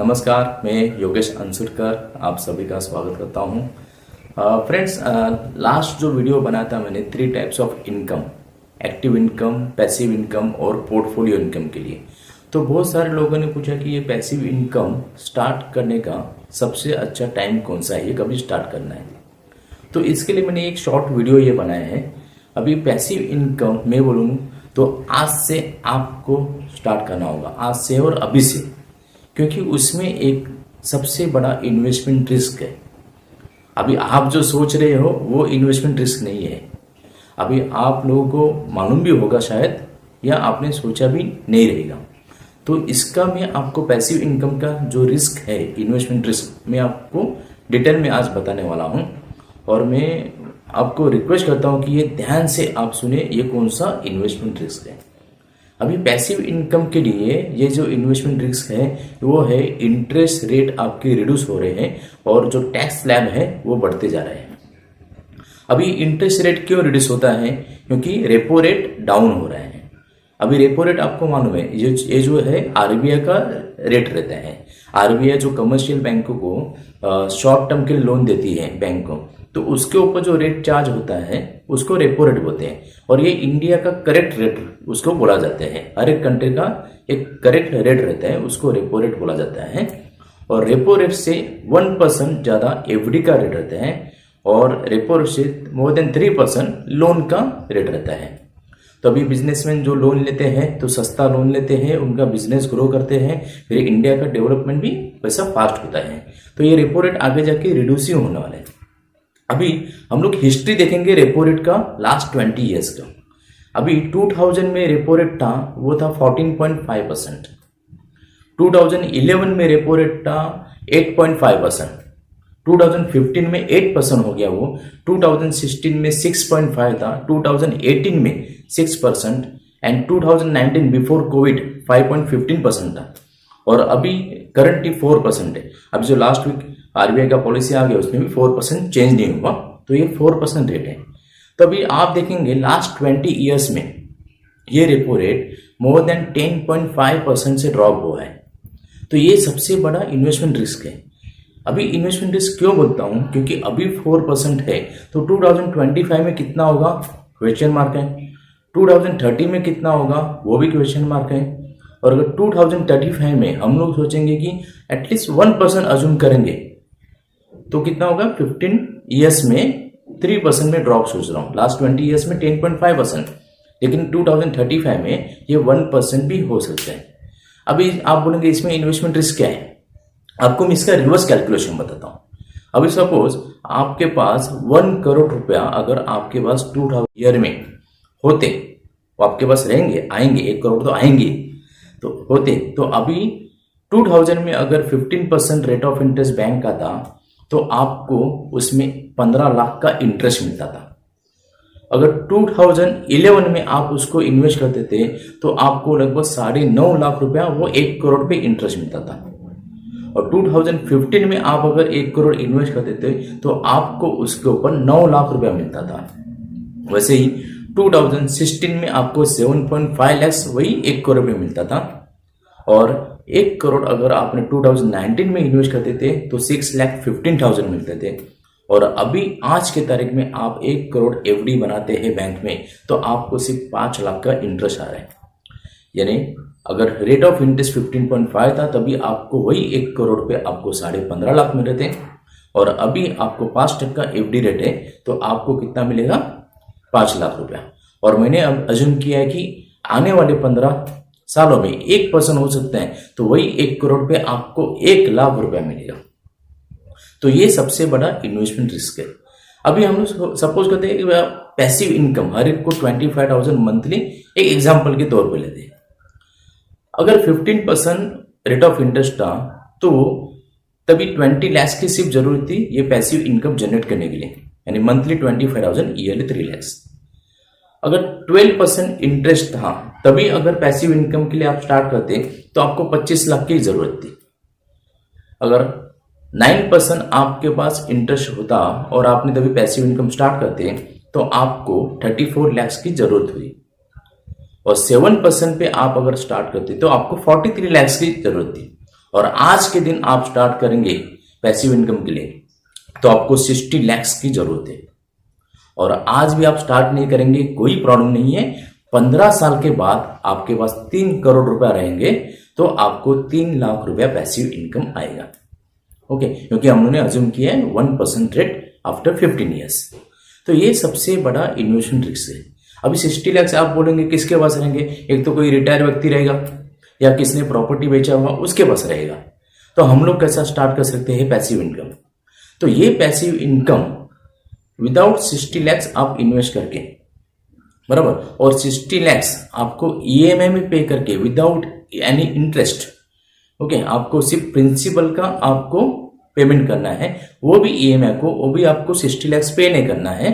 नमस्कार, मैं योगेश अंसुरकर आप सभी का स्वागत करता हूं। फ्रेंड्स, लास्ट जो वीडियो बनाया था मैंने 3 types of income, active income, passive income और पोर्टफोलियो इनकम के लिए। तो बहुत सारे लोगों ने पूछा कि ये पैसिव इनकम स्टार्ट करने का सबसे अच्छा टाइम कौन सा है, ये कभी स्टार्ट करना है। तो इसके लिए मैंने एक शॉर्ट वीडियो ये बनाया है। अभी पैसिव इनकम मैं बोलूँ तो आज से आपको स्टार्ट करना होगा, आज से और अभी से, क्योंकि उसमें एक सबसे बड़ा इन्वेस्टमेंट रिस्क है। अभी आप जो सोच रहे हो वो इन्वेस्टमेंट रिस्क नहीं है। अभी आप लोगों को मालूम भी होगा शायद, या आपने सोचा भी नहीं रहेगा। तो इसका मैं आपको पैसिव इनकम का जो रिस्क है, इन्वेस्टमेंट रिस्क, मैं आपको डिटेल में आज बताने वाला हूं। और मैं आपको रिक्वेस्ट करता हूं कि ये ध्यान से आप सुने, ये कौन सा इन्वेस्टमेंट रिस्क है। अभी पैसिव इनकम के लिए ये जो इन्वेस्टमेंट रिस्क है वो है इंटरेस्ट रेट आपके रिड्यूस हो रहे हैं और जो टैक्स स्लैब है वो बढ़ते जा रहे हैं। अभी इंटरेस्ट रेट क्यों रिड्यूस होता है? क्योंकि रेपो रेट डाउन हो रहा है। अभी रेपो रेट आपको मालूम है, ये जो है आरबीआई का रेट रहता है। आरबीआई जो कमर्शियल बैंकों को शॉर्ट टर्म के लोन देती है बैंक को, तो उसके ऊपर जो रेट चार्ज होता है उसको रेपो रेट बोलते हैं। और ये इंडिया का करेक्ट रेट उसको बोला जाता है। हर एक कंट्री का एक करेक्ट रेट रहता है, उसको रेपो रेट बोला जाता है। और रेपो रेट से 1% ज्यादा एफडी का रेट रहता है और रेपो रेट से मोर देन 3% लोन का रेट रहता है। तो अभी बिजनेसमैन जो लोन लेते हैं तो सस्ता लोन लेते हैं, उनका बिजनेस ग्रो करते हैं, फिर इंडिया का डेवलपमेंट भी वैसा फास्ट होता है। तो ये रेपो रेट आगे जाके रिड्यूस ही होने वाला है। अभी हम लोग हिस्ट्री देखेंगे रेपो रेट का लास्ट 20 ईयर्स का। अभी 2000 में रेपो रेट था, वो था 14.5%। 2011 में रेपो रेट था 8.5%। 2015 में 8% हो गया वो। 2016 में 6.5 था। 2018 में 6% एंड 2019 बिफोर कोविड 5.15% था। और अभी करंटली 4% है। अभी जो लास्ट वीक आरबीआई का पॉलिसी आ गया उसमें भी 4% चेंज नहीं हुआ, तो ये 4% रेट है। तो अभी आप देखेंगे लास्ट 20 ईयर्स में ये रेपो रेट मोर देन 10.5% से ड्रॉप हुआ है। तो ये सबसे बड़ा इन्वेस्टमेंट रिस्क है। अभी इन्वेस्टमेंट रिस्क क्यों बोलता हूं? क्योंकि अभी 4% है, तो 2025 में कितना होगा, क्वेश्चन मार्क है। 2030 में कितना होगा, वो भी क्वेश्चन मार्क है। और अगर 2035 में हम लोग सोचेंगे कि एटलीस्ट 1% अज्यूम करेंगे तो कितना होगा, 15 ईयर्स में 3% में ड्रॉप सोच रहा हूं। लास्ट 20 ईयर्स में 10.5%, लेकिन 2035 में ये 1% भी हो सकता है। अभी आप बोलेंगे इसमें इन्वेस्टमेंट रिस्क क्या है? आपको मैं इसका रिवर्स कैलकुलेशन बताता हूं। अभी सपोज आपके पास 1 करोड़ रुपया अगर आपके पास 2000 ईयर में होते, वो आपके पास रहेंगे, आएंगे, 1 करोड़ तो आएंगे तो होते, तो अभी 2000 में अगर 15% रेट ऑफ इंटरेस्ट बैंक का था तो आपको उसमें 15 लाख का इंटरेस्ट मिलता था। अगर 2011 में आप उसको इन्वेस्ट करते थे तो आपको लगभग 9.5 लाख रुपया वो 1 करोड़ पे इंटरेस्ट मिलता था। और 2015 में आप अगर 1 करोड़ इन्वेस्ट करते थे तो आपको उसके ऊपर 9 लाख रुपया मिलता था। वैसे ही 2016 में आपको 7.5 लाख वही 1 करोड़ में मिलता था। और 1 करोड़ अगर आपने 2019 में इन्वेस्ट करते थे तो 6,15,000 मिलते थे। और अभी आज के तारीख में आप 1 करोड़ एफडी बनाते हैं बैंक में तो आपको सिर्फ 5 लाख का इंटरेस्ट आ रहा है। यानी अगर रेट ऑफ इंटरेस्ट 15.5 था तभी आपको वही 1 करोड़ पे आपको 15.5 लाख मिल रहे थे। और अभी आपको 5% एफडी रेट है तो आपको कितना मिलेगा, 5 लाख रुपया। और मैंने अब अज्यूम किया है कि आने वाले 15 सालों में 1% हो सकता है, तो वही 1 करोड़ पे आपको 1 लाख रुपया मिलेगा। तो ये सबसे बड़ा इन्वेस्टमेंट रिस्क है। अभी हम लोग सपोज करते हैं कि पैसिव इनकम हर एक को 25,000 मंथली, एक एग्जांपल के तौर पे लेते हैं। अगर 15% रेट ऑफ इंटरेस्ट था तो तभी 20 लाख की सिर्फ जरूरत थी ये पैसिव इनकम जनरेट करने के लिए, यानी मंथली 25,000, ईयरली 3 लाख। अगर 12% इंटरेस्ट था तभी अगर पैसिव इनकम के लिए आप स्टार्ट करते तो आपको 25 लाख की जरूरत थी। अगर 9% आपके पास इंटरेस्ट होता और आपने तभी पैसिव इनकम स्टार्ट करते तो आपको 34 लाख की जरूरत हुई। और 7% पे आप अगर स्टार्ट करते तो आपको 43 लाख की जरूरत थी। और आज के दिन आप स्टार्ट करेंगे पैसिव इनकम के लिए तो आपको 60 लाख की जरूरत है। और आज भी आप स्टार्ट नहीं करेंगे कोई प्रॉब्लम नहीं है, 15 साल के बाद आपके पास 3 करोड़ रुपया रहेंगे तो आपको 3 लाख रुपया पैसिव इनकम आएगा। ओके, क्योंकि हमने अज्यूम किया है 1% रेट आफ्टर 15 ईयर्स। तो ये सबसे बड़ा इन्वेस्टमेंट रिस्क है। अभी 60 लाख आप बोलेंगे किसके पास रहेंगे, एक तो कोई रिटायर व्यक्ति रहेगा या किसने प्रॉपर्टी बेचा हुआ उसके पास रहेगा। तो हम लोग कैसा स्टार्ट कर सकते हैं पैसिव इनकम। तो ये पैसिव इनकम विदाउट 60 लाख आप इन्वेस्ट करके, बराबर, और 60 लाख आपको ईएमआई में पे करके विदाउट एनी इंटरेस्ट, ओके, आपको सिर्फ प्रिंसिपल का आपको पेमेंट करना है, वो भी ईएमआई को, वो भी आपको 60 लाख पे नहीं करना है।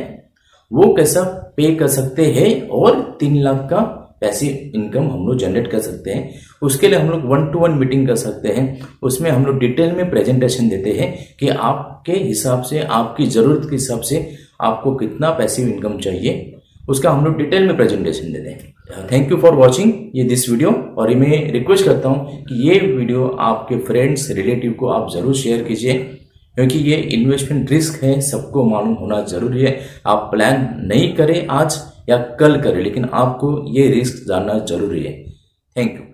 वो कैसा पे कर सकते हैं और 3 लाख का पैसिव इनकम हम लोग जनरेट कर सकते हैं। उसके लिए हम लोग 1-to-1 मीटिंग कर सकते हैं। उसमें हम लोग डिटेल में प्रेजेंटेशन देते हैं कि आपके हिसाब से, आपकी जरूरत के हिसाब से आपको कितना पैसिव इनकम चाहिए, उसका हम लोग डिटेल में प्रेजेंटेशन देते हैं। थैंक यू फॉर वॉचिंग ये दिस वीडियो। और मैं रिक्वेस्ट करता हूँ कि ये वीडियो आपके फ्रेंड्स रिलेटिव को आप जरूर शेयर कीजिए, क्योंकि ये इन्वेस्टमेंट रिस्क है, सबको मालूम होना जरूरी है। आप प्लान नहीं करें आज या कल करें, लेकिन आपको ये रिस्क जानना जरूरी है। Thank you.